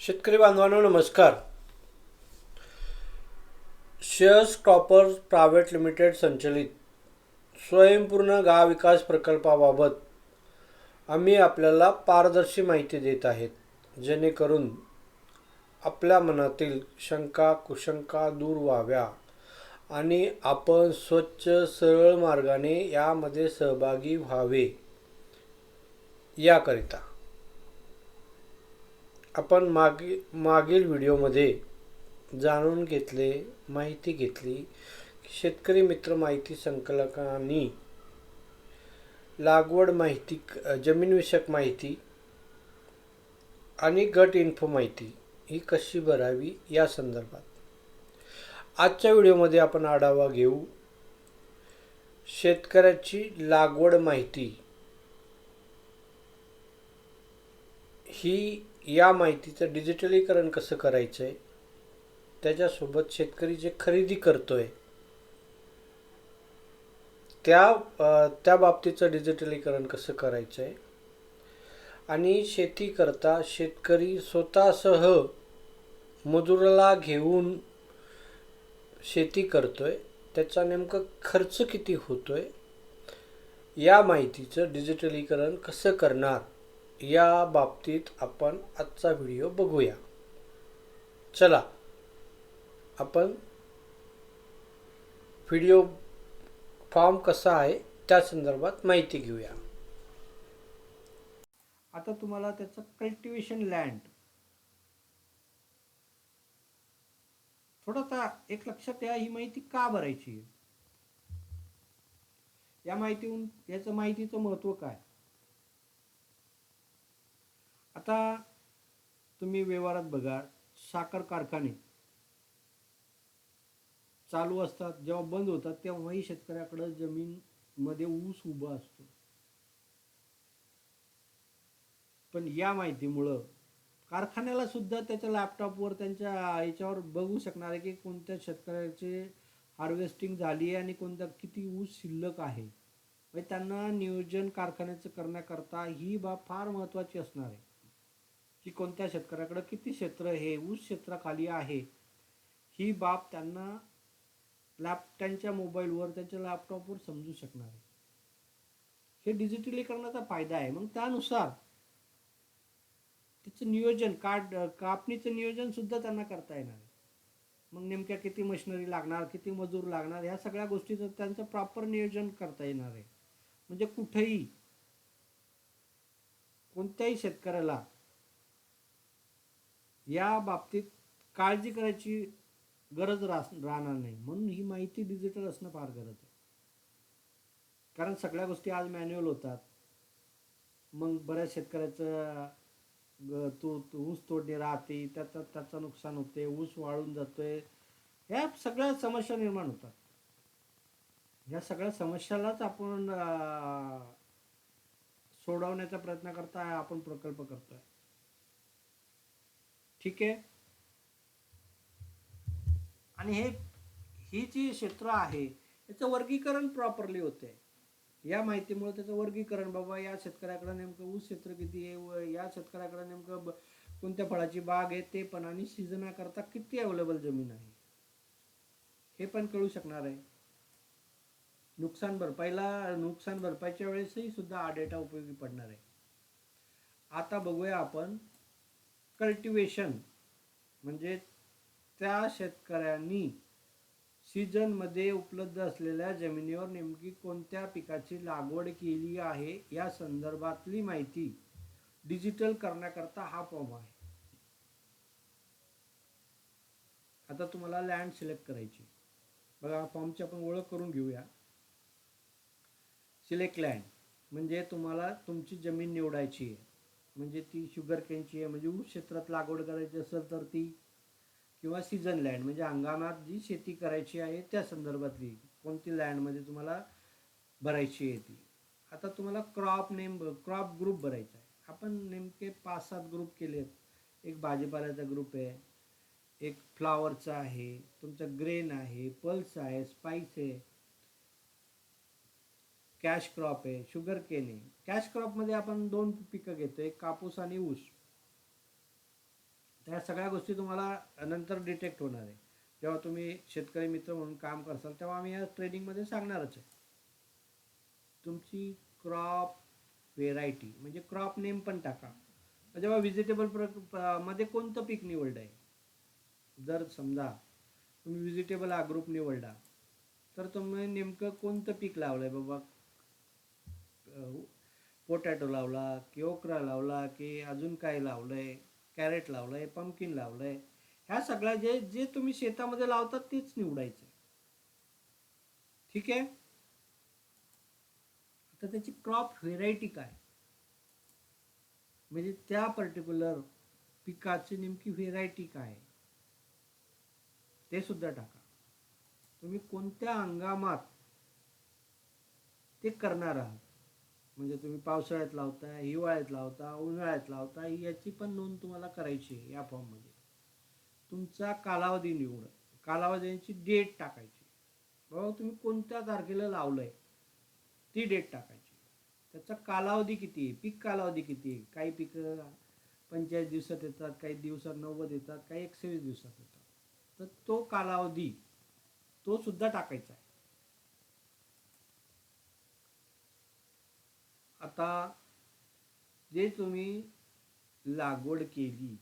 शेतकरी बांधवांनो नमस्कार. शेअर्स क्रॉपर्स प्रायव्हेट लिमिटेड संचलित स्वयंपूर्ण गाव विकास प्रकल्पाबाबत आम्ही आपल्याला पारदर्शी माहिती देत आहेत, जेणेकरून आपल्या मनातील शंका कुशंका दूर व्हाव्या आणि आपण स्वच्छ सरळ मार्गाने यामध्ये सहभागी व्हावे. याकरिता आपण मागील व्हिडिओमध्ये जाणून घेतले, माहिती घेतली की शेतकरी मित्र माहिती संकलकांनी लागवड माहिती, जमीनविषयक माहिती आणि गट इन्फो माहिती ही कशी भरावी या संदर्भात आजच्या व्हिडिओमध्ये आपण आढावा घेऊ. शेतकऱ्याची लागवड माहिती ही या माहितीचं डिजिटलीकरण कसं करायचं आहे, त्याच्यासोबत शेतकरी जे खरेदी करतोय त्या बाबतीचं डिजिटलीकरण कसं करायचं आहे आणि शेती करता शेतकरी स्वतःसह मजुराला घेऊन शेती करतोय, त्याचा नेमकं खर्च किती होतोय, या माहितीचं डिजिटलीकरण कसं करणार या बाबतीत आपण आजचा व्हिडिओ बघूया. चला आपण व्हिडिओ फॉर्म कसा आहे त्या संदर्भात माहिती घेऊया. आता तुम्हाला त्याचं कल्टिवेशन लँड थोडंसं एक लक्षात या, ही माहिती का भरायची आहे, या माहितीचं महत्त्व काय. आता तुम्ही व्यवहारात बघा, साखर कारखाने चालू असतात, जेव्हा बंद होतात तेव्हाही शेतकऱ्याकडे जमीनमध्ये ऊस उभा असतो. पण या माहितीमुळं कारखान्याला सुद्धा त्याच्या लॅपटॉपवर त्यांच्या याच्यावर बघू शकणार आहे की कोणत्या शेतकऱ्याचे हार्वेस्टिंग झाली आहे आणि कोणत्या किती ऊस शिल्लक आहे. म्हणजे त्यांना नियोजन कारखान्याचं करण्याकरता ही बाब फार महत्त्वाची असणार आहे की कोणत्या शेतकऱ्याकडे किती क्षेत्र हे ऊस क्षेत्राखाली आहे. ही बाब त्यांना त्यांच्या मोबाईलवर त्यांच्या लॅपटॉपवर समजू शकणार आहे. हे डिजिटलीकरणाचा फायदा आहे. मग त्यानुसार त्याचं नियोजन कापणीचं नियोजन सुद्धा त्यांना करता येणार आहे. मग नेमक्या किती मशिनरी लागणार, किती मजूर लागणार, ह्या सगळ्या गोष्टीचं त्यांचं प्रॉपर नियोजन करता येणार आहे. म्हणजे कुठेही कोणत्याही शेतकऱ्याला या बाबतीत काळजी करायची गरज राहणार नाही. म्हणून ही माहिती डिजिटल असणं फार गरज आहे. कारण सगळ्या गोष्टी आज मॅन्युअल होतात. मग बऱ्याच शेतकऱ्याचं ऊस तोडणे राहते, त्याचं नुकसान होते, ऊस वाळून जातोय, ह्या सगळ्या समस्या निर्माण होतात. ह्या सगळ्या समस्यालाच आपण सोडवण्याचा प्रयत्न करताय, आपण प्रकल्प करतोय. ठीक आहे. आणि ही जी क्षेत्र आहे याचं वर्गीकरण प्रॉपरली होते. या माहितीमुळे त्याचं वर्गीकरण, बाबा या शेतकऱ्याकडे नेमकं ऊस क्षेत्र किती आहे, या शेतकऱ्याकडे नेमकं कोणत्या फळाची बाग आहे ते पण, आणि सीझनाकरता किती अवेलेबल जमीन आहे हे पण कळू शकणार आहे. नुकसान भरपाईच्या वेळेसही सुद्धा हा डेटा उपयोगी पडणार आहे. आता बघूया आपण कल्टिवेशन, म्हणजे त्या शेतकऱ्यांनी सीझनमध्ये उपलब्ध असलेल्या जमिनीवर नेमकी कोणत्या पिकाची लागवड केली आहे या संदर्भातली माहिती डिजिटल करण्याकरता हा फॉर्म आहे. आता तुम्हाला लँड सिलेक्ट करायची. बघा, फॉर्मची आपण ओळख करून घेऊया. सिलेक्ट लँड म्हणजे तुम्हाला तुमची जमीन निवडायची आहे. म्हणजे ती शुगर केनची आहे, म्हणजे ऊस क्षेत्रात लागवड करायची असेल तर ती, किंवा सीझन लँड म्हणजे हंगामात जी शेती करायची आहे त्या संदर्भातली कोणती लँडमध्ये तुम्हाला भरायची आहे ती. आता तुम्हाला क्रॉप ग्रुप भरायचा आहे. आपण नेमके 5-7 ग्रुप केलेत. एक भाजीपाल्याचा ग्रुप आहे, एक फ्लावरचा आहे, तुमचा ग्रेन आहे, पल्स आहे, स्पाइस आहे, कॅश क्रॉप आहे, शुगर केन आहे. कॅश क्रॉपमध्ये आपण 2 पिकं घेतो, एक कापूस आणि ऊस. त्या सगळ्या गोष्टी तुम्हाला नंतर डिटेक्ट होणार आहे. जेव्हा तुम्ही शेतकरी मित्र म्हणून काम करसाल तेव्हा आम्ही या ट्रेनिंगमध्ये सांगणारच आहे. तुमची क्रॉप व्हेरायटी म्हणजे क्रॉप नेम पण टाका. जेव्हा व्हेजिटेबल मध्ये कोणतं पीक निवडलं आहे, जर समजा तुम्ही व्हेजिटेबल हा ग्रुप निवडला तर तुम्ही नेमकं कोणतं पीक लावलं आहे बाबा, पोटॅटो लावला की ओक्रा लावला की अजून काय लावलं आहे, कॅरेट लावलं आहे, पंपकिन लावलं आहे, ह्या सगळ्या जे जे तुम्ही शेतामध्ये लावतात तेच निवडायचं. ठीक आहे. आता त्याची क्रॉप व्हेरायटी काय, म्हणजे त्या पर्टिक्युलर पिकाची नेमकी व्हेरायटी काय ते सुद्धा टाका. तुम्ही कोणत्या हंगामात ते करणार आहात, म्हणजे तुम्ही पावसाळ्यात लावता, हिवाळ्यात लावता, उन्हाळ्यात लावता, याची पण नोंद तुम्हाला करायची आहे या फॉर्ममध्ये. तुमचा कालावधी निवड, कालावधीची डेट टाकायची. बाबा तुम्ही कोणत्या तारखेला लावलंय ती डेट टाकायची. त्याचा कालावधी किती आहे, पीक कालावधी किती आहे. काही पिकं 45 दिवसात येतात, काही दिवसात 90 येतात, काही 120 दिवसात येतात. तर तो कालावधी तो सुद्धा टाकायचा आहे. आता जे तुम्ही लागवड केली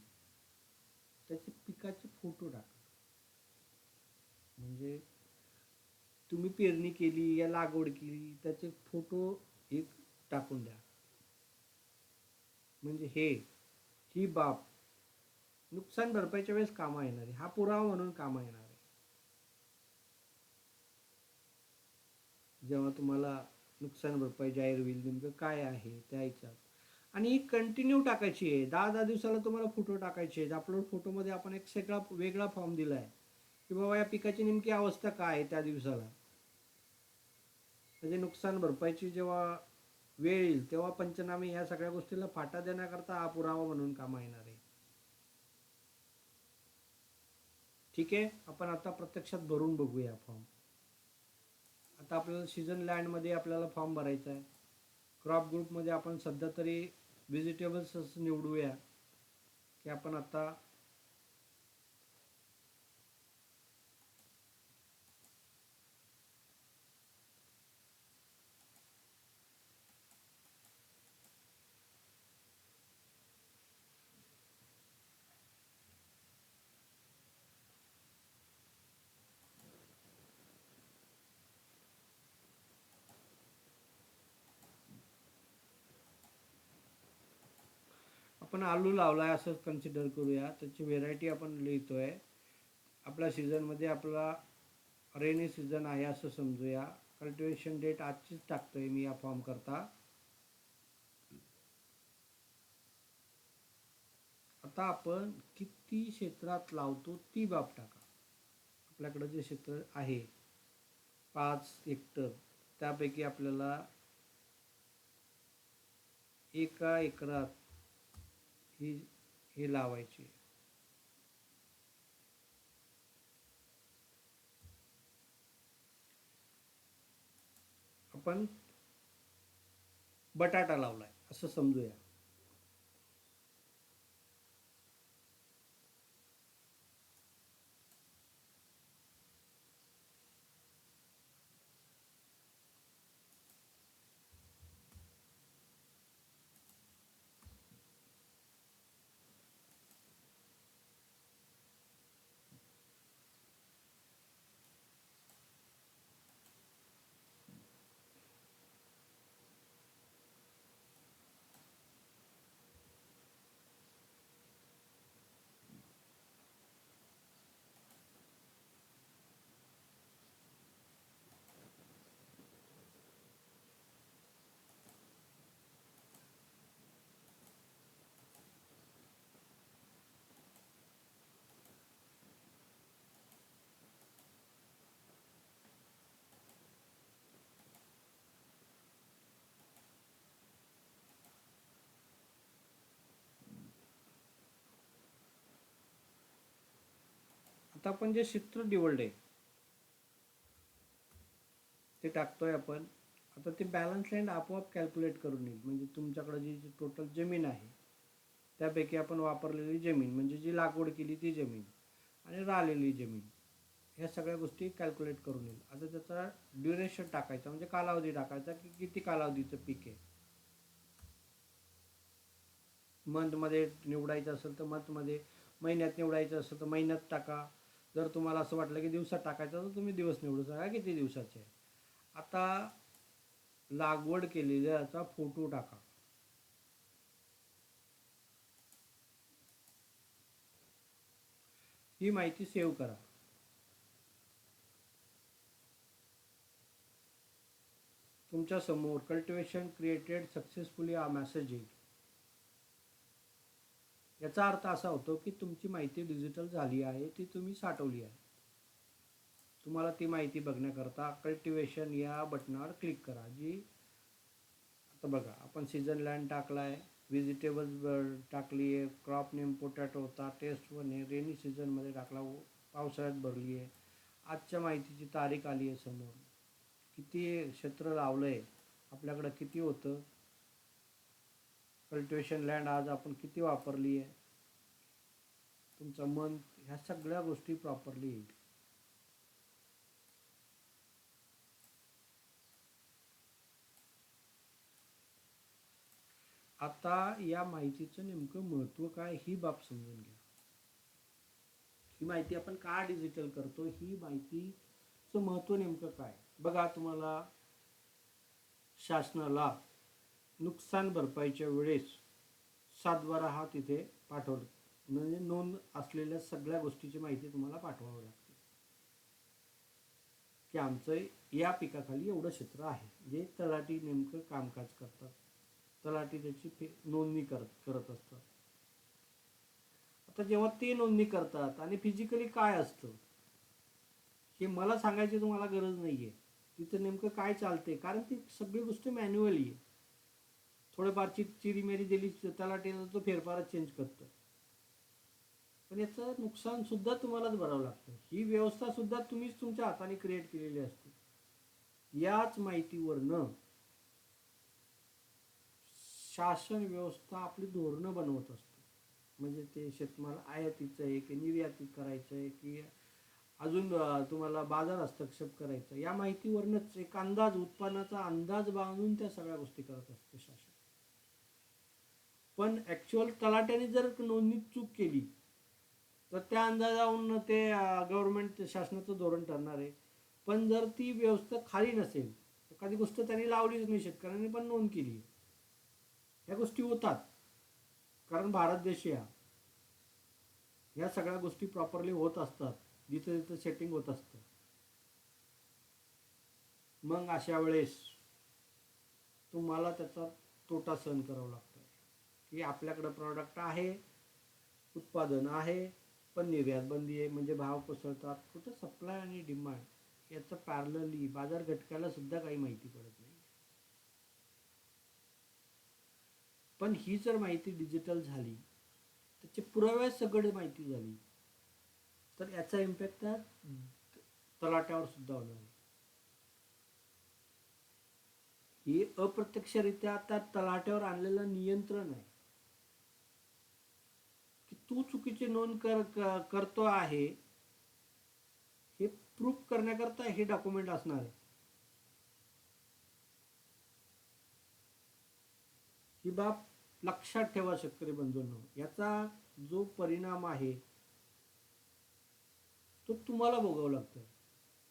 त्याचे पिकाचे फोटो टाका. म्हणजे तुम्ही पेरणी केली या लागवड केली त्याचे फोटो एक टाकून द्या. म्हणजे ही बाब नुकसान भरपाईच्या वेळेस कामा येणार आहे, हा पुरावा म्हणून कामा येणार आहे. जेव्हा तुम्हाला नुकसान भरपाई जाहीर होईल नेमकं काय आहे त्या ह्याच्यात. आणि ही कंटिन्यू टाकायची आहे. 10-10 दिवसाला तुम्हाला फोटो टाकायचे आहेत. अपलोड फोटोमध्ये आपण एक वेगळा फॉर्म दिला आहे की बाबा या पिकाची नेमकी अवस्था काय आहे त्या दिवसाला. म्हणजे नुकसान भरपाईची जेव्हा वेळ येईल तेव्हा पंचनामे ह्या सगळ्या गोष्टीला फाटा देण्याकरता हा पुरावा म्हणून कामा येणार आहे. ठीक आहे. आपण आता प्रत्यक्षात भरून बघूया फॉर्म. आता आपल्याला सीझन लँडमध्ये आपल्याला फॉर्म भरायचा आहे. क्रॉप ग्रुपमध्ये आपण सध्या तरी व्हेजिटेबल्स निवडूया की आपण आता आपण आलू लावलाय असं कन्सिडर करूया. त्याची व्हेरायटी आपण लिहितोय. आपल्या सीझनमध्ये आपला रेनी सीझन आहे असं समजूया. कल्टिवेशन डेट आजचीच टाकतोय मी या फॉर्म करता. आता आपण किती क्षेत्रात लावतो ती बाब टाका. आपल्याकडं जे क्षेत्र आहे 5 हेक्टर, त्यापैकी आपल्याला 1 एकरात हे लावायचे. आपण बटाटा लावलाय असं समजूया. आता आपण जे क्षेत्र निवडले ते टाकतोय आपण. आता ते बॅलन्स लँड आपोआप कॅल्क्युलेट करून येईल. म्हणजे तुमच्याकडे जी टोटल जमीन आहे त्यापैकी आपण वापरलेली जमीन म्हणजे जी लागवड केली ती जमीन आणि राहिलेली जमीन, ह्या सगळ्या गोष्टी कॅल्क्युलेट करून येईल. आता त्याचा ड्युरेशन टाकायचा म्हणजे कालावधी टाकायचा की किती कालावधीचं पीक आहे. मंथमध्ये निवडायचं असेल तर मंथमध्ये, महिन्यात निवडायचं असेल तर महिन्यात टाका. जर तुम्हाला असं वाटलं की दिवसात टाकायचं तर तुम्ही दिवस निवडू शकता किती दिवसाचे. आता लागवड केलेल्याचा फोटो टाका. ही माहिती सेव्ह करा. तुमच्या समोर कल्टिवेशन क्रिएटेड सक्सेसफुली हा मेसेज येईल. याचा अर्थ असा होतो की तुमची माहिती डिजिटल झाली आहे, ती तुम्ही साठवली आहे. तुम्हाला ती माहिती बघण्याकरता कल्टिवेशन या बटनावर क्लिक करा. जी आता बघा, आपण सीझन लँड टाकला आहे, व्हेजिटेबल्स टाकली आहे, क्रॉप नेम पोटॅटो होता, टेस्ट वन आहे, रेनी सीझनमध्ये टाकला, पावसाळ्यात भरली आहे. आजच्या माहितीची तारीख आली आहे समोर, किती क्षेत्र लावलं आहे, आपल्याकडं किती होतं, कल्टिवेशन लँड आज आपण किती वापरली आहे, तुमचं मन, ह्या सगळ्या गोष्टी प्रॉपरली येईल. आता या माहितीचं नेमकं महत्त्व काय ही बाब समजून घ्या. ही माहिती आपण का डिजिटल करतो, ही माहितीचं महत्त्व नेमकं काय. बघा, तुम्हाला शासनाला नुकसान भरपाईच्या वेळेस 7/12 हा तिथे पाठवलं, म्हणजे नोंद असलेल्या सगळ्या गोष्टीची माहिती तुम्हाला पाठवावी लागते की आमचं या पिकाखाली एवढं क्षेत्र आहे, जे तलाठी नेमकं कामकाज करतात, तलाठी त्याची नोंदणी करत असतात. आता जेव्हा ते नोंदणी करतात आणि फिजिकली काय असतं हे मला सांगायची तुम्हाला गरज नाही आहे. तिथं नेमकं काय चालते, कारण ती सगळी गोष्ट मॅन्युअली आहे. थोडंफार चिरीमेरी दिली तलाठीला, तो फेरफार चेंज करतो, पण याचं नुकसान सुद्धा तुम्हालाच भरावं लागतं. ही व्यवस्था सुद्धा तुम्हीच तुमच्या हाताने क्रिएट केलेली असते. याच माहितीवरनं शासन व्यवस्था आपली धोरणं बनवत असते. म्हणजे ते शेतमाल आयातीचं आहे की निर्यातीत करायचं आहे की अजून तुम्हाला बाजार हस्तक्षेप करायचा, या माहितीवरनंच एक अंदाज, उत्पन्नाचा अंदाज बांधून त्या सगळ्या गोष्टी करत असते शासन. पण ॲक्च्युअल तलाट्याने जर नोंदणीत चूक केली तर त्या अंदाजावरून ते गव्हर्नमेंट, शासनाचं धोरण ठरणार आहे. पण जर ती व्यवस्था खाली नसेल, एखादी गोष्ट त्यांनी लावलीच नाही, शेतकऱ्यांनी पण नोंद केली, ह्या गोष्टी होतात. कारण भारत देश ह्या सगळ्या गोष्टी प्रॉपरली होत असतात, जिथं जिथं सेटिंग होत असतं. मग अशा वेळेस तुम्हाला त्याचा तोटा सहन करावा लागतो की आपल्याकडं प्रॉडक्ट आहे, उत्पादन आहे, पण निर्यात बंदी आहे, म्हणजे भाव कोसळतात. कुठं सप्लाय आणि डिमांड याचं पॅरलली बाजार घटकाला सुद्धा काही माहिती पडत नाही. पण ही जर माहिती डिजिटल झाली, त्याची पुराव्या सगळी माहिती झाली, तर याचा इम्पॅक्ट तलाट्यावर सुद्धा होणार आहे. ही अप्रत्यक्षरित्या आता तलाट्यावर आणलेलं नियंत्रण आहे की तू चुकीची नोंद करतो आहे, हे प्रूफ करण्याकरता हे डॉक्युमेंट असणार आहे. ही बाब लक्षात ठेवा शेतकरी बंधूंनो. याचा जो परिणाम आहे तो तुम्हाला भोगावं लागतं.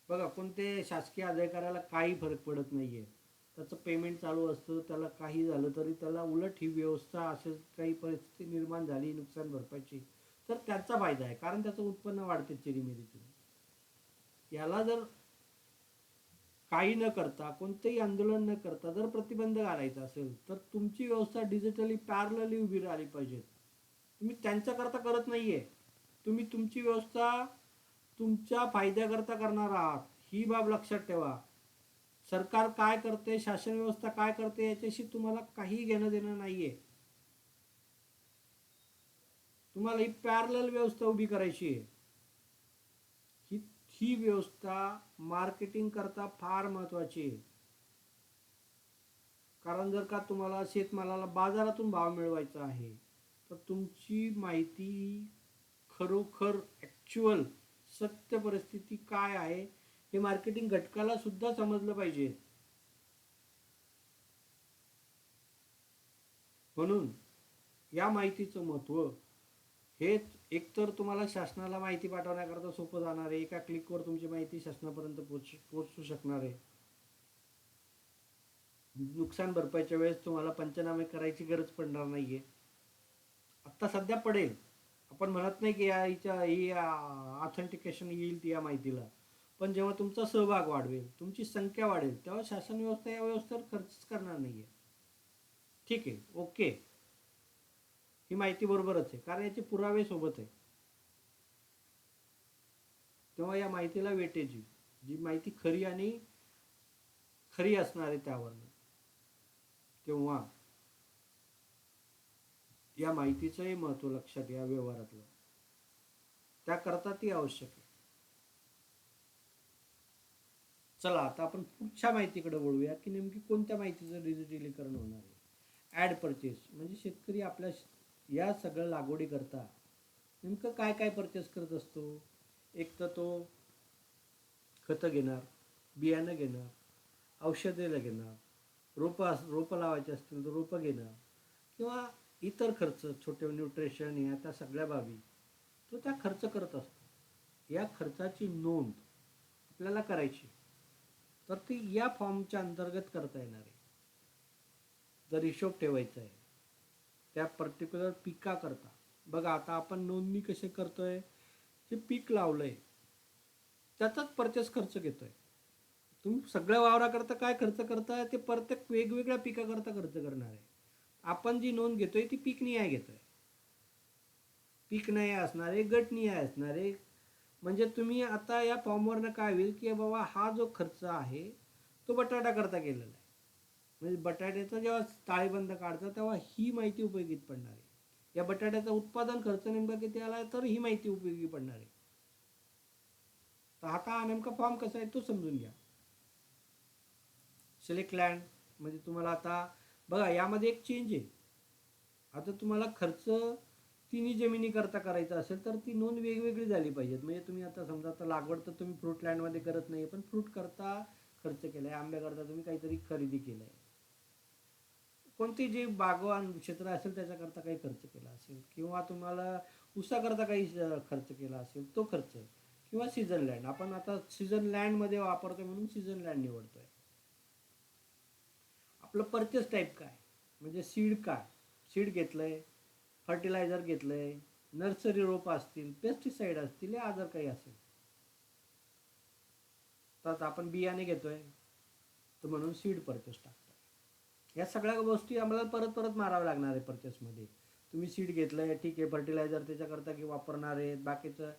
बघा, कोणते शासकीय अधिकाऱ्याला काही फरक पडत नाहीये, त्याचं पेमेंट चालू असतं, त्याला काही झालं तरी त्याला उलट ही व्यवस्था, असे काही परिस्थिती निर्माण झाली नुकसान भरपाईची, तर त्याचा फायदा आहे, कारण त्याचं उत्पन्न वाढते चिरीमिरीतून. याला जर काही न करता, कोणतेही आंदोलन न करता जर प्रतिबंध घालायचा असेल तर तुमची व्यवस्था डिजिटली पॅरलली उभी राहिली पाहिजे. तुम्ही त्यांच्याकरता करत नाहीये, तुम्ही तुमची व्यवस्था तुमच्या फायद्याकरता करणार आहात, ही बाब लक्षात ठेवा. सरकार काय करते, शासन व्यवस्था काय करते, याच्याशी तुम्हाला काही घेणं देणं नाहीये. तुम्हाला ही पॅरलल व्यवस्था उभी करायची आहे. ही व्यवस्था मार्केटिंग करता फार महत्वाची आहे. कारण जर का तुम्हाला शेतमालाला बाजारातून भाव मिळवायचा आहे, तर तुमची माहिती खरोखर ॲक्च्युअल सत्य परिस्थिती काय आहे हे मार्केटिंग घटकाला सुद्धा समजलं पाहिजे. म्हणून या माहितीचं महत्त्व हेच एकतर तुम्हाला शासनाला माहिती पाठवण्याकरता सोपं जाणार आहे. एका क्लिकवर तुमची माहिती शासनापर्यंत पोहोचू शकणार आहे. नुकसान भरपाईच्या वेळेस तुम्हाला पंचनामे करायची गरज पडणार नाहीये. आत्ता सध्या पडेल, आपण म्हणत नाही की ही ऑथेंटिकेशन येईल ती या माहितीला, पण जेव्हा तुमचा सहभाग वाढवेल, तुमची संख्या वाढेल, तेव्हा शासन व्यवस्था या व्यवस्थेवर खर्च करणार नाहीये. ठीक आहे, ओके, ही माहिती बरोबरच आहे, कारण याचे पुरावे सोबत आहे. तेव्हा या माहितीला वेटेज येईल, जी माहिती खरी आणि खरी असणार आहे त्यावरनं. तेव्हा या माहितीचंही महत्त्व लक्षात या व्यवहारातलं, त्याकरता ती आवश्यक आहे. चला आता आपण पुढच्या माहितीकडे वळूया की नेमकी कोणत्या माहितीचं डिजिटलीकरण होणार आहे. ॲड परचेस म्हणजे शेतकरी आपल्या या सगळं लागवडी करता नेमकं काय काय परचेस करत असतो. एक तर तो खतं घेणार, बियाणं घेणार, औषधेला घेणार, रोपं लावायचे असतील तर रोपं घेणार, किंवा इतर खर्च छोटे न्यूट्रिशन या त्या सगळ्या बाबी तो त्या खर्च करत असतो. या खर्चाची नोंद आपल्याला करायची, तर ती या फॉर्मच्या अंतर्गत करता येणार आहे. जर हिशोब ठेवायचा आहे त्या पर्टिक्युलर पिकाकरता, बघा आता आपण नोंदणी कशी करतोय, जे पीक लावलंय त्याचाच परचेस खर्च घेतोय. तुम्ही सगळ्या वावराकरता काय खर्च करताय ते प्रत्येक वेगवेगळ्या पिकाकरता खर्च करणार आहे. आपण जी नोंद घेतोय ती पीकनिहाय घेतोय, पीकनिहाय असणार आहे, गटनिहाय असणार आहे. म्हणजे तुम्ही आता या फॉर्मवरनं काय होईल की बाबा हा जो खर्च आहे तो बटाटा करता केलेला आहे, म्हणजे बटाट्याचा जेव्हा ताळेबंद काढतं तेव्हा ही माहिती उपयोगीत पडणार आहे. या बटाट्याचा उत्पादन खर्च नेमका किती आला तर ही माहिती उपयोगी पडणार आहे. तर आता नेमका फॉर्म कसा आहे तो समजून घ्या. सिलेक्ट लँड म्हणजे तुम्हाला आता बघा यामध्ये एक चेंज आहे. आता तुम्हाला खर्च तिन्ही जमिनी करता करायचा असेल तर ती नोंद वेगवेगळी झाली पाहिजेत. म्हणजे तुम्ही आता समजा आता लागवड तर तुम्ही फ्रूट लँडमध्ये करत नाही, पण फ्रूट करता खर्च केलाय, आंब्या करता तुम्ही काहीतरी खरेदी केलंय, कोणती जी बागवान क्षेत्र असेल त्याच्याकरता काही खर्च केला असेल, किंवा तुम्हाला ऊसाकरता काही खर्च केला असेल तो खर्च, किंवा सीझन लँड. आपण आता सीझन लँडमध्ये वापरतोय म्हणून सीझन लँड निवडतोय. आपलं परचेस टाईप काय, म्हणजे सीड काय, सीड घेतलंय, फर्टिलायझर घेतलंय, नर्सरी रोप असतील, पेस्टिसाइड असतील, या अदर काही असेल. तर आपण बियाणे घेतोय तर म्हणून सीड परचेस टाकतोय. या सगळ्या गोष्टी आम्हाला परत परत माराव्या लागणार आहे परचेसमध्ये. तुम्ही सीड घेतलंय, ठीक आहे, फर्टिलायझर त्याच्याकरता की वापरणार आहे, बाकीचं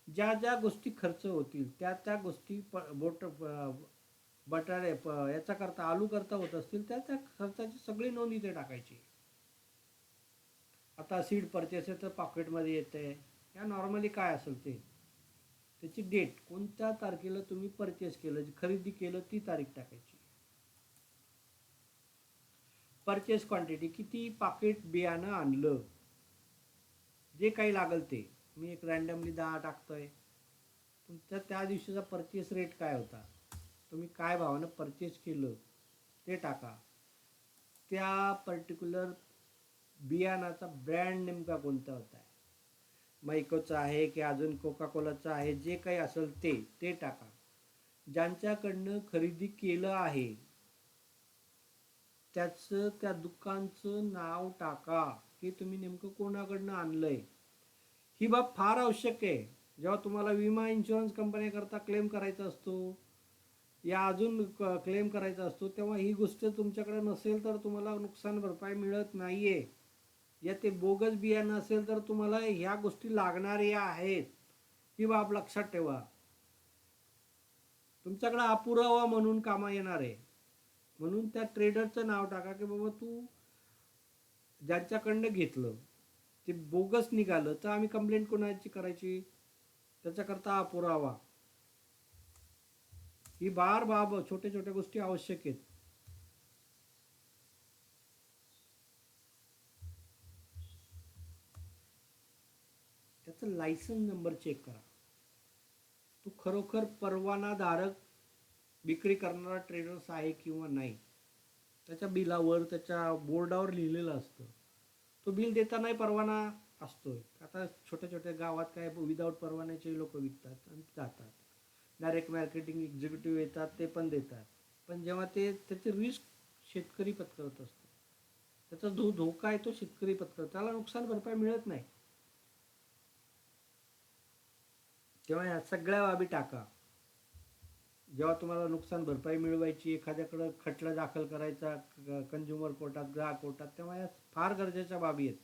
ज्या ज्या गोष्टी खर्च होतील त्या त्या गोष्टी बटाटे याचा करता आलू करता होत असतील त्या त्या खर्चाची सगळी नोंद इथे टाकायची. आता सीड परचेस आहे तर पॉकेटमध्ये येते, या नॉर्मली काय असेल ते त्याची डेट, कोणत्या तारखेला तुम्ही परचेस केलं, खरेदी केलं ती तारीख टाकायची. परचेस क्वांटिटी किती पाकिट बियाणं आणलं, जे काही लागल ते. मी एक रँडमली 10 टाकतोय. तुमच्या त्या दिवशीचा परचेस रेट काय होता, तुम्ही काय भावानं परचेस केलं ते टाका. त्या पर्टिक्युलर बियाणाचा ब्रँड नेमका कोणता होता आहे, मैकोचा आहे की अजून कोका कोलाचा आहे, जे काही असेल ते टाका. ज्यांच्याकडनं खरेदी केलं आहे त्याचं त्या दुकानचं नाव टाका की तुम्ही नेमकं कोणाकडनं आणलंय. ही बाब फार आवश्यक आहे. जेव्हा तुम्हाला विमा इन्शुरन्स कंपनीकरता क्लेम करायचा असतो या अजून क्लेम करायचा असतो, तेव्हा ही गोष्ट तुमच्याकडे नसेल तर तुम्हाला नुकसान भरपाई मिळत नाहीये. या ते बोगस बियाणं असेल तर तुम्हाला ह्या गोष्टी लागणाऱ्या आहेत, ही बाब लक्षात ठेवा. तुमच्याकडे अपुरावा म्हणून कामा येणार आहे. म्हणून त्या ट्रेडरचं नाव टाका की बाबा तू ज्यांच्याकडनं घेतलं ते बोगस निघालं तर आम्ही कंप्लेंट कोणाची करायची, त्याच्याकरता अपुरावा. ही बाब छोट्या छोट्या गोष्टी आवश्यक आहेत. त्याचा लायसन्स नंबर चेक करा. तो खरोखर परवानाधारक विक्री करणारा ट्रेडर्स आहे किंवा नाही. त्याच्या बिलावर, त्याच्या बोर्डावर लिहिलेलं असतं. तो बिल देतानाही परवाना असतोय. आता छोट्या छोट्या गावात काय विदाऊट परवान्याचे लोक विकतात आणि जातात. डायरेक्ट मार्केटिंग एक्झिक्युटिव्ह येतात, ते पण देतात. पण जेव्हा ते त्याचे रिस्क शेतकरी पत्करत असतो, त्याचा जो धोका आहे तो शेतकरी पत्करतो, त्याला नुकसान भरपाई मिळत नाही. तेव्हा या सगळ्या बाबी टाका. जेव्हा तुम्हाला नुकसान भरपाई मिळवायची, एखाद्याकडं खटला दाखल करायचा कंझ्युमर कोर्टात, ग्राहक कोर्टात, तेव्हा या फार गरजेच्या बाबी आहेत.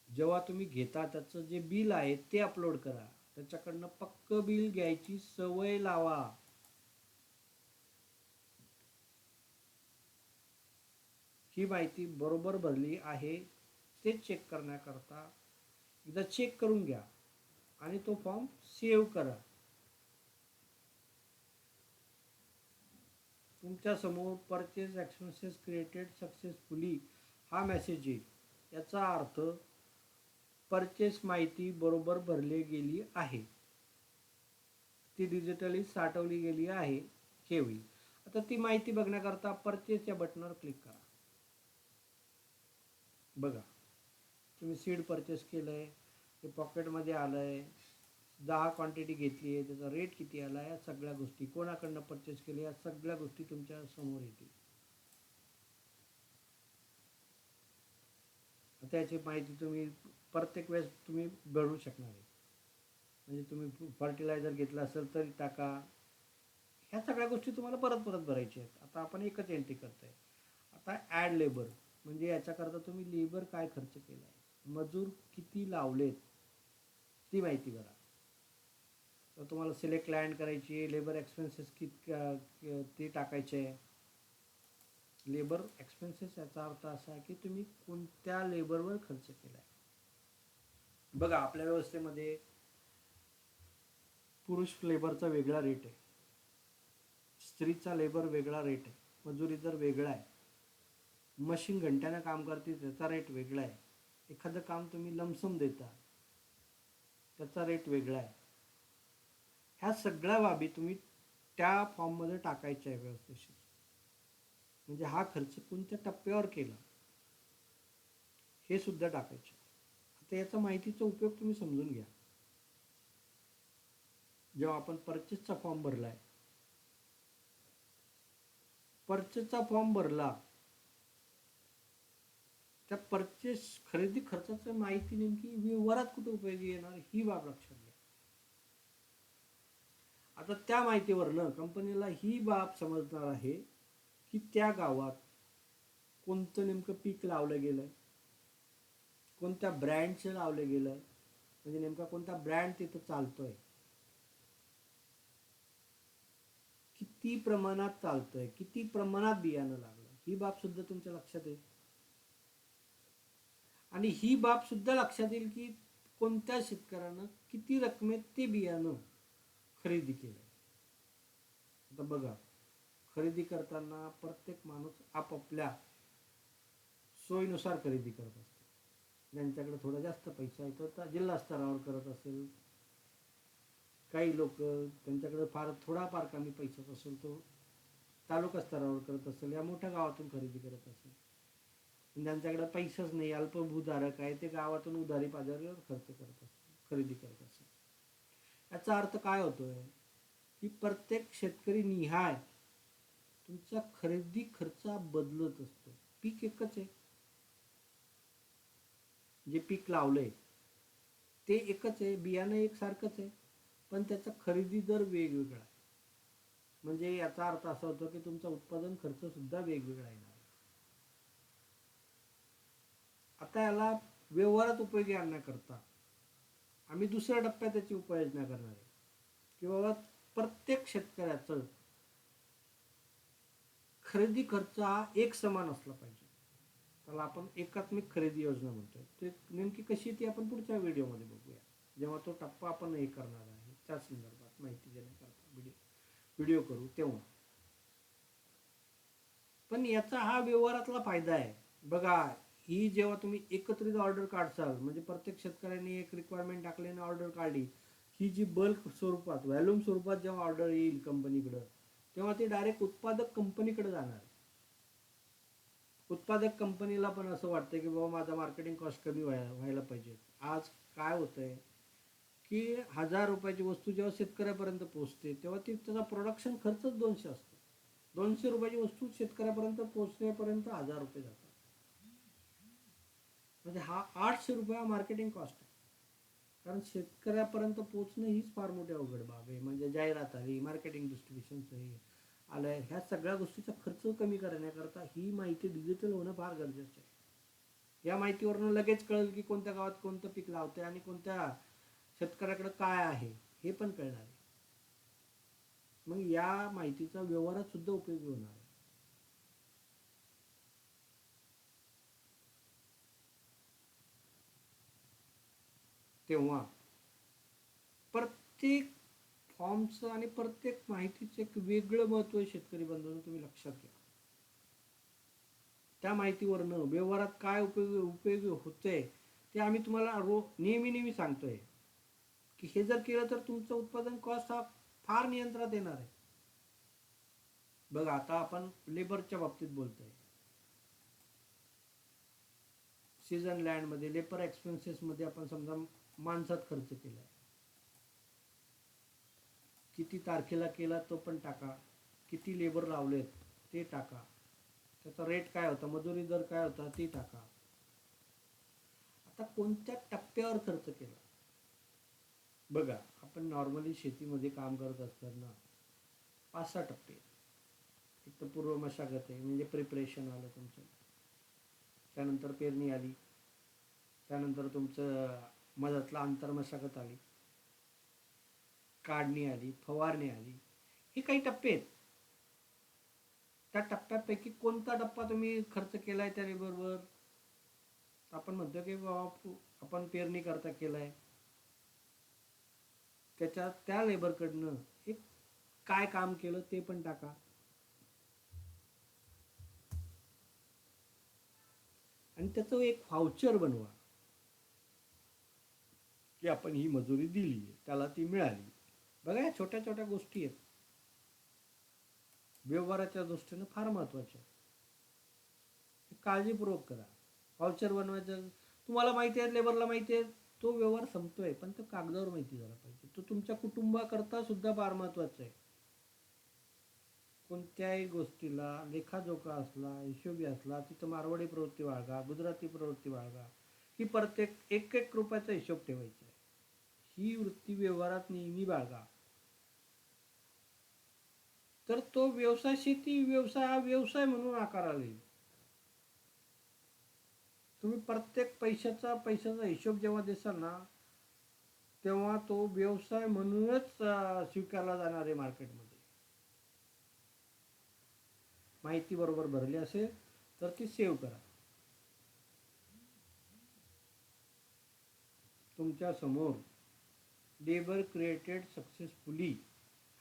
जेव्हा तुम्ही घेता त्याचं जे बिल आहे ते अपलोड करा. त्याच्याकडनं पक्क बिल घ्यायची सवय लावा. ही माहिती बरोबर भरली आहे ते चेक करण्याकरता एकदा चेक करून घ्या आणि तो फॉर्म सेव्ह करा. तुमच्या समोर परचेस एक्सपेन्सेस क्रिएटेड सक्सेसफुली हा मेसेज येईल. याचा अर्थ परचेस माहिती बरोबर भरली गेली आहे, ती डिजिटली साठवली गेली आहे हे होईल. आता ती माहिती बघण्याकरता परचेस या बटनावर क्लिक करा. बघा, तुम्ही सीड परचेस केलंय, ते पॉकेटमध्ये आलंय, 10 क्वांटिटी घेतली आहे, त्याचा रेट किती आला, या सगळ्या गोष्टी, कोणाकडनं परचेस केली, या सगळ्या गोष्टी तुमच्या समोर येतील. आता याची माहिती तुम्ही प्रत्येक वेळेस तुम्ही भरू शकणार आहे. म्हणजे तुम्ही फर्टिलायझर घेतलं असेल तरी टाका. ह्या सगळ्या गोष्टी तुम्हाला परत परत भरायच्या आहेत. आता आपण एकच एंट्री करतोय. आता ॲड लेबर, म्हणजे याच्याकरता तुम्ही लेबर काय खर्च केला आहे, मजूर किती लावलेत, ती माहिती भरा. तर तुम्हाला सिलेक्ट लँड करायची, लेबर एक्सपेन्सेस ते टाकायचे. लेबर एक्सपेन्सेस याचा अर्थ असा आहे की तुम्ही कोणत्या लेबरवर खर्च केला आहे. बघा, आपल्या व्यवस्थेमध्ये पुरुष लेबरचा वेगळा रेट आहे, स्त्रीचा लेबर वेगळा रेट आहे, मजुरी दर वेगळा आहे, मशीन घंट्यानं काम करते त्याचा रेट वेगळा आहे, एखादं काम तुम्ही लमसम देता त्याचा रेट वेगळा आहे. ह्या सगळ्या बाबी तुम्ही त्या फॉर्ममध्ये टाकायच्या आहे व्यवस्थेशी. म्हणजे हा खर्च कोणत्या टप्प्यावर केला हे सुद्धा टाकायचे. आता याचा माहितीचा उपयोग तुम्ही समजून घ्या. जेव्हा आपण परचेसचा फॉर्म भरलाय, परचेसचा फॉर्म भरला, त्या परचेस खरेदी खर्चाची माहिती नेमकी व्यवहारात कुठे उपयोगी येणार ही बाब लक्षात घ्या. आता त्या माहितीवरनं कंपनीला ही बाब समजणार आहे की त्या गावात कोणतं नेमकं पीक लावलं गेलं, कोणत्या ब्रँडचं लावलं गेलं, म्हणजे नेमका कोणता ब्रँड तिथं चालतोय, किती प्रमाणात चालतोय, किती प्रमाणात बियाणं लागलं, ही बाब सुद्धा तुमच्या लक्षात येईल. आणि ही बाब सुद्धा लक्षात येईल की कोणत्या शेतकऱ्यानं किती रकमेत ते बियाणं खरेदी केलंय. आता बघा, खरेदी करताना प्रत्येक माणूस आपापल्या सोयीनुसार खरेदी करत असतो. ज्यांच्याकडे थोडा जास्त पैसा आहे तो जिल्हा स्तरावर करत असेल, काही लोक त्यांच्याकडे थोडाफार कमी पैसाच असेल तो तालुका स्तरावर करत असेल, या मोठ्या गावातून खरेदी करत असेल. ज्यांच्याकडे पैसाच नाही, अल्पभूधारक आहे, ते गावातून उधारी पाजारीवर खर्च करत असतात, खरेदी करत असतात. याचा अर्थ काय होतोय की प्रत्येक शेतकरी निहाय तुमचा खरेदी खर्च बदलत असतो. पीक एकच आहे, जे पीक लावलंय ते एकच आहे, बियाणं एकसारखंच आहे, पण त्याचा खरेदी दर वेगवेगळा आहे. म्हणजे याचा अर्थ असा होतो की तुमचा उत्पादन खर्च सुद्धा वेगवेगळा येणार. आता याला व्यवहारात उपयोगी आणण्याकरता आम्ही दुसऱ्या टप्प्यात त्याची उपाययोजना करणार आहे की बाबा प्रत्येक शेतकऱ्याचं खरेदी खर्च हा एक समान असला पाहिजे. त्याला आपण एकात्मिक खरेदी योजना म्हणतोय. ते नेमकी कशी ती आपण पुढच्या व्हिडिओमध्ये बघूया, जेव्हा तो टप्पा आपण हे करणार आहे त्या संदर्भात माहिती देण्याकरता व्हिडिओ करू तेव्हा. पण याचा हा व्यवहारातला फायदा आहे. बघा, ही जेव्हा तुम्ही एकत्रित ऑर्डर काढसाल, म्हणजे प्रत्येक शेतकऱ्यांनी एक रिक्वायरमेंट टाकली आणि ऑर्डर काढली, ही जी बल्क स्वरूपात व्हॅल्यूम स्वरूपात जेव्हा ऑर्डर येईल कंपनीकडं, तेव्हा ती डायरेक्ट उत्पादक कंपनीकडे जाणार. उत्पादक कंपनीला पण असं वाटतं की बाबा माझा मार्केटिंग कॉस्ट कमी व्हायला पाहिजे. आज काय होतंय की 1000 रुपयाची वस्तू जेव्हा शेतकऱ्यापर्यंत पोहोचते तेव्हा ती त्याचा प्रोडक्शन खर्चच 200 असतो. 200 रुपयाची वस्तू शेतकऱ्यापर्यंत पोहोचण्यापर्यंत 1000 रुपये जातात. म्हणजे हा 800 रुपये मार्केटिंग कॉस्ट आहे. कारण शेतकऱ्यापर्यंत पोहोचणं हीच फार मोठी अवघड बाब आहे. म्हणजे जाहिरात आली, मार्केटिंग डिस्ट्रीब्युशनचं आलं, ह्या सगळ्या गोष्टीचा खर्च कमी करण्याकरता ही माहिती डिजिटल होणं फार गरजेचं आहे. या माहितीवरून लगेच कळेल की कोणत्या गावात कोणतं पीक लावतंय आणि कोणत्या शेतकऱ्याकडे काय आहे हे पण कळणार आहे. मग या माहितीचा व्यवहारात सुद्धा उपयोग होणार आहे. तेव्हा प्रत्येक फॉर्मचं आणि प्रत्येक माहितीचं एक वेगळं महत्त्व आहे. शेतकरी बंधूंनो, तुम्ही लक्षात घ्या. त्या माहितीवरनं व्यवहारात काय उपयोग होतंय ते आम्ही तुम्हाला नेहमी सांगतोय की हे जर केलं तर तुमचं उत्पादन कॉस्ट हा फार नियंत्रणात येणार आहे. बघा, आता आपण लेबरच्या बाबतीत बोलतोय. सीझन लँडमध्ये लेबर एक्सपेन्सेसमध्ये आपण समजा माणसात खर्च केलाय, किती तारखेला केला तो पण टाका, किती लेबर लावलेत ते टाका, त्याचा रेट काय होता, मजुरी दर काय होता ते टाका. आता कोणत्या टप्प्यावर खर्च केला? बघा, आपण नॉर्मली शेतीमध्ये काम करत असताना 5-6 टप्पे. एक तर पूर्व मशागत आहे, म्हणजे प्रिपरेशन आलं तुमचं. त्यानंतर पेरणी आली, त्यानंतर तुमचं मधातला आंतर मशागत आली, काढणी आली, फवारणी आली. हे काही टप्पे आहेत. त्या टप्प्यापैकी कोणता टप्पा तुम्ही खर्च केलाय त्या लेबरवर? आपण म्हणतो की बाबा आपण पेरणी करता केलाय, त्याच्या त्या लेबरकडनं एक काय काम केलं ते पण टाका. आणि त्याचं एक व्हाउचर बनवा की आपण ही मजुरी दिली, त्याला ती मिळाली. बघा, या छोट्या छोट्या गोष्टी आहेत, व्यवहाराच्या दृष्टीनं फार महत्त्वाच्या. काळजीपूर्वक करा. व्हाउचर बनवायचं, तुम्हाला माहिती आहे, लेबरला माहिती आहे, तो व्यवहार संपतोय, पण तो कागदावर माहिती झाला पाहिजे. तो तुमच्या कुटुंबाकरता सुद्धा फार महत्त्वाचा आहे. कोणत्याही गोष्टीला लेखाजोखा असला, हिशोबी असला, तिथं मारवाडी प्रवृत्ती बाळगा, गुजराती प्रवृत्ती बाळगा, ही प्रत्येक एक रुपयाचा हिशोब ठेवायचा आहे. ही वृत्ती व्यवहारात नेहमी बाळगा. तर तो व्यवसाय, शेती व्यवसाय हा व्यवसाय म्हणून आकाराला येईल. तुम्ही प्रत्येक पैशाचा हिशोब जेव्हा देसाल ना, तेव्हा तो व्यवसाय म्हणूनच स्वीकारला जाणार आहे मार्केटमध्ये. माहिती बरोबर भरली असेल तर ती सेव्ह करा. तुमच्या समोर लेबर क्रिएटेड सक्सेसफुली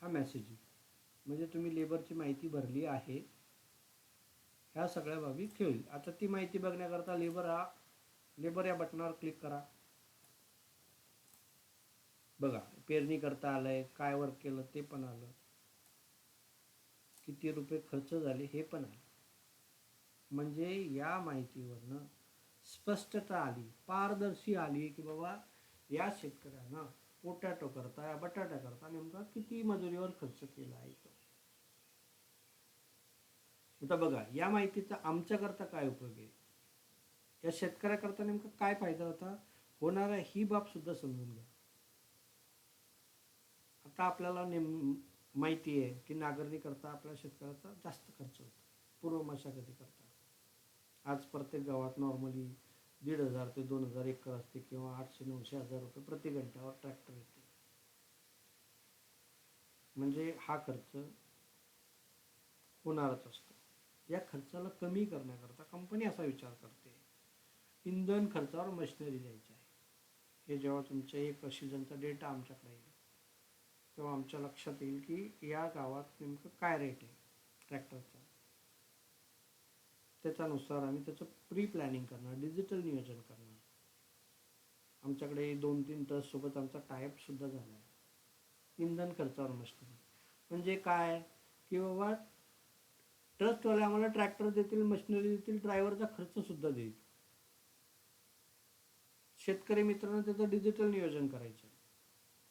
हा मेसेज आहे. म्हणजे तुम्ही लेबरची माहिती भरली आहे, ह्या सगळ्या बाबी ठेवली. आता ती माहिती बघण्याकरता लेबर या बटनावर क्लिक करा. बघा, पेरणी करता आलंय, काय वर्क केलं ते पण आलं, किती रुपये खर्च झाले हे पण आलं. म्हणजे या माहितीवरनं स्पष्टता आली, पारदर्शी आली की बाबा या शेतकऱ्यानं पोटॅटो करता या बटाटा करता नेमका किती मजुरीवर खर्च केला आहे. आता बघा, या माहितीचा आमच्याकरता काय उपयोग आहे, या शेतकऱ्याकरता नेमका काय फायदा होणारा ही बाब सुद्धा समजून घ्या. आता आपल्याला माहिती आहे की नांगरणी करता आपल्या शेतकऱ्याचा जास्त खर्च होतो पूर्व मशागती करता. आज प्रत्येक गावात नॉर्मली 1500 ते 2000 एकर असते, किंवा 800-900 रुपये प्रति घंट्यावर ट्रॅक्टर येते. म्हणजे हा खर्च होणारच असतो. या खर्चाला कमी करण्याकरता कंपनी असा विचार करते, इंधन खर्चावर मशिनरी द्यायची आहे. हे जेव्हा तुमच्या एक सीझनचा डेटा आमच्याकडे येईल तेव्हा आमच्या लक्षात येईल की या गावात नेमकं काय रेट आहे ट्रॅक्टरचा. त्याच्यानुसार आम्ही त्याचं प्री प्लॅनिंग करणार, डिजिटल नियोजन करणार. आमच्याकडे 2-3 ट्रस्टसोबत आमचा टायअप सुद्धा झाला आहे इंधन खर्चावर मशिनरी. म्हणजे काय की बाबा ट्रस्टवाले आम्हाला ट्रॅक्टर देतील, मशिनरी देतील, ड्रायव्हरचा खर्च सुद्धा देईल. शेतकरी मित्रांनो त्याचं डिजिटल नियोजन करायचं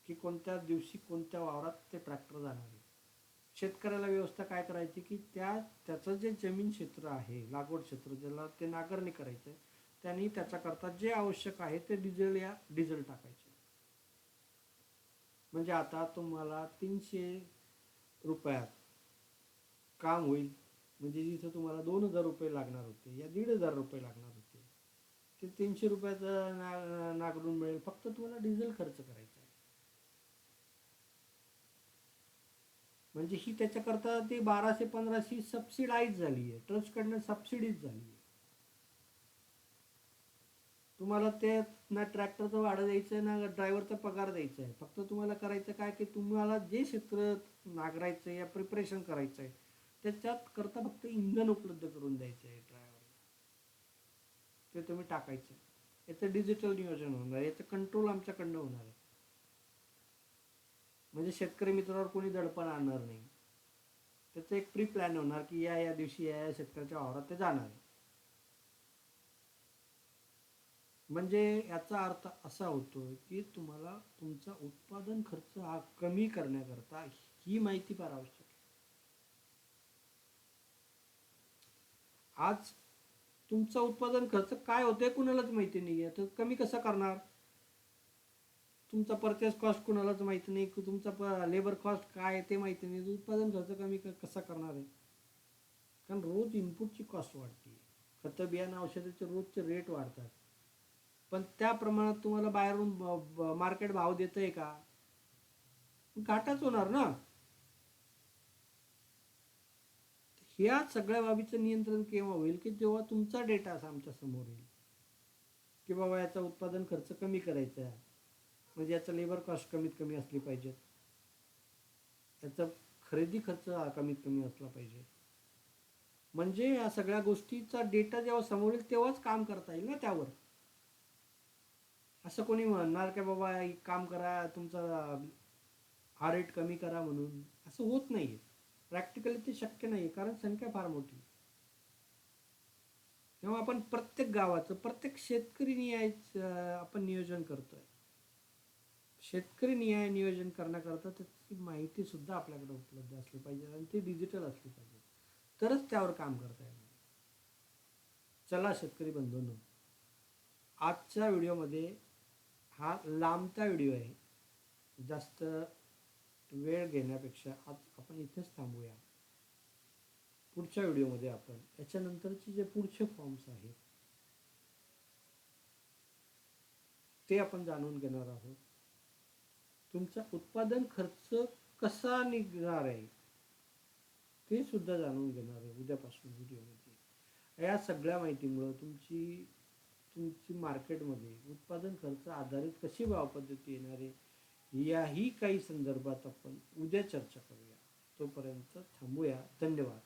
की कोणत्या दिवशी कोणत्या वावरात ते ट्रॅक्टर जाणार आहे. शेतकऱ्याला व्यवस्था काय करायची की त्याचं जे जमीन क्षेत्र आहे, लागवड क्षेत्र, ज्याला ते नांगरणी करायचं आहे, त्यांनी त्याच्याकरता जे आवश्यक आहे ते डिझेल टाकायचे. म्हणजे आता तुम्हाला 300 रुपयात काम होईल. म्हणजे जिथं तुम्हाला 2000 रुपये लागणार होते या 1500 रुपये लागणार होते, ते 300 रुपयाचं नांगरून मिळेल. फक्त तुम्हाला डिझेल खर्च करायचा आहे. म्हणजे ही त्याच्याकरता ती 1200-1500 सबसिडाईज झाली आहे, ट्रस्टकडनं सबसिडीज झाली आहे. तुम्हाला ते ना ट्रॅक्टरचं भाडं द्यायचं आहे ना ड्रायव्हरचा पगार द्यायचा आहे. फक्त तुम्हाला करायचं काय की तुम्हाला जे क्षेत्र नांगरायचं आहे या प्रिपरेशन करायचं आहे त्याच्यात करता फक्त इंधन उपलब्ध करून द्यायचं आहे ड्रायव्हरला, ते तुम्ही टाकायचं. याचं डिजिटल नियोजन होणार, याचं कंट्रोल आमच्याकडनं होणार आहे. म्हणजे शेतकरी मित्रावर कोणी दडपण आणणार नाही. त्याचं एक प्री प्लॅन होणार की या दिवशी या शेतकऱ्याच्या वावरात ते जाणार आहे. म्हणजे याचा अर्थ असा होतो की तुम्हाला तुमचा उत्पादन खर्च हा कमी करण्याकरता ही माहिती फार आवश्यक आहे. आज तुमचा उत्पादन खर्च काय होतोय कुणालाच माहिती नाही आहे, तर कमी कसं करणार? तुमचा परचेस कॉस्ट कुणालाच माहिती नाही, की तुमचा लेबर कॉस्ट काय ते माहिती नाही, उत्पादन खर्च कमी कसा करणार आहे? कारण रोज इनपुटची कॉस्ट वाढते, खतं बियाणं औषधाचे रोजचे रेट वाढतात, पण त्या प्रमाणात तुम्हाला बाहेरून मार्केट भाव देतंय का? घाटाच होणार ना. ह्या सगळ्या बाबीचं नियंत्रण केव्हा होईल की जेव्हा तुमचा डेटा आमच्या समोर येईल की बाबा याचा उत्पादन खर्च कमी करायचा आहे, म्हणजे याचा लेबर कॉस्ट कमीत कमी असली पाहिजे, याचा खरेदी खर्च कमीत कमी असला पाहिजे. म्हणजे या सगळ्या गोष्टीचा डेटा जेव्हा समोर येईल तेव्हाच काम करता येईल ना त्यावर. असं कोणी म्हणणार की बाबा एक काम करा तुमचा हा रेट कमी करा म्हणून, असं होत नाही. प्रॅक्टिकली ते शक्य नाही, कारण संख्या फार मोठी. तेव्हा आपण प्रत्येक गावाचं प्रत्येक शेतकरी निहाय आपण नियोजन करतोय. शेतकरी निहाय नियोजन करण्याकरता त्याची माहिती सुद्धा आपल्याकडे उपलब्ध असली पाहिजे आणि ती डिजिटल असली पाहिजे, तरच त्यावर काम करता येईल. चला शेतकरी बंधूंनो, आजच्या व्हिडिओमध्ये हा लांबता व्हिडिओ आहे, जास्त वेळ घेण्यापेक्षा आज आपण इथेच थांबूया. पुढच्या व्हिडिओमध्ये आपण याच्यानंतरचे जे पुढचे फॉर्म्स आहेत ते आपण जाणून घेणार आहोत. तुमचा उत्पादन खर्च कसा निघणार आहे ते सुद्धा जाणून घेणार आहे उद्यापासून व्हिडिओमध्ये. या सगळ्या माहितीमुळे तुमची मार्केटमध्ये उत्पादन खर्च आधारित कशी भाव पद्धती येणार आहे याही काही संदर्भात आपण उद्या चर्चा करूया. तोपर्यंत थांबूया. धन्यवाद.